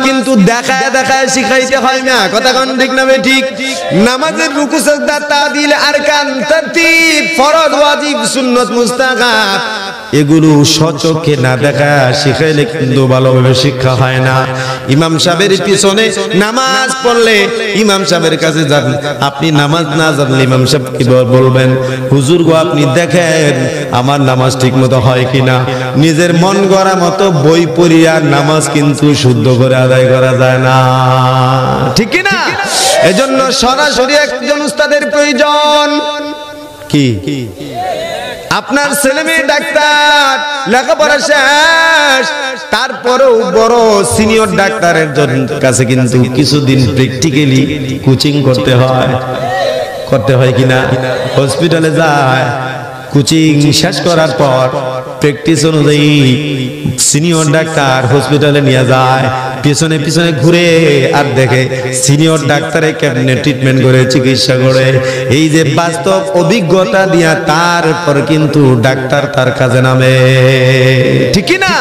কিন্তু দেখায় দেখায় শিখাইতে হয় না, কথা কোন ঠিক না ঠিক? নামাজের রুকু সাজদা তাদিল আরকান তারতিব ফরজ ওয়াজিব সুন্নাত মুস্তাহাব এগুলো সচক্ষে না দেখা শিখাইলে কিন্তু ভালোভাবে শিক্ষা হয় না। ইমাম সাহেবের পিছনে নামাজ পড়লে ইমাম সাহেবের কাছে যান, আপনি নামাজ না জানলে ইমাম সাহেব কি বলবেন? হুজুর গো আপনি দেখেন আমার নামাজ ঠিক মতো হয় কিনা। নিজের মন গড়া মতো বই পড়িয়া নামাজ কিন্তু শুদ্ধ করে আদায় করা যায় না, ঠিক কিনা? এজন্য সরাসরি একজন উস্তাদের প্রয়োজন। কি আপনার ছেলে মেয়ে ডাক্তার, লেখাপড়া শেষ, তারপরেও বড় সিনিয়র ডাক্তারের কাছে কিন্তু কিছুদিন প্র্যাকটিক্যালি কোচিং করতে হয় কিনা? হসপিটালে যায়, কোচিং শেষ করার পর প্র্যাকটিস অনুযায়ী সিনিয়র ডাক্তার হসপিটালে নিয়ে যায়, পিছনে পিছনে ঘুরে আর দেখে সিনিয়র ডাক্তারে কেমনে ট্রিটমেন্ট করে, চিকিৎসা করে। এই যে বাস্তব অভিজ্ঞতা দিয়া তারপর কিন্তু ডাক্তার তার কাজে নামে, ঠিক না?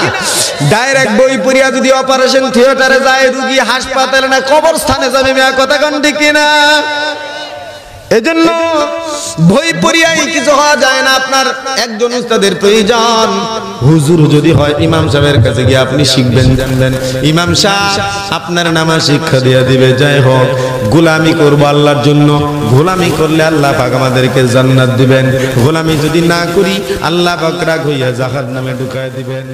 ডাইরেক্ট বই পড়িয়া যদি অপারেশন থিয়েটারে যায়, রোগী হাসপাতালে না কবরস্থানে যাবে, কথা কোন ঠিক না? এজন্য বই পড়িয়াই কিছু হওয়া যায় না, আপনার একজন উস্তাদের প্রয়োজন। হুজুর যদি হয় ইমাম সাহেবের কাছে গিয়ে আপনি শিখবেন, জানবেন, ইমাম সাহেব আপনার নামাজ শিক্ষা দিয়ে দিবে। যাই হোক, গোলামি করবো আল্লাহর জন্য, গোলামি করলে আল্লাহ পাক আমাদেরকে জান্নাত দিবেন, গোলামি যদি না করি আল্লাহ পাক রাগ হইয়া জাহান্নামে ঢুকায় দিবেন।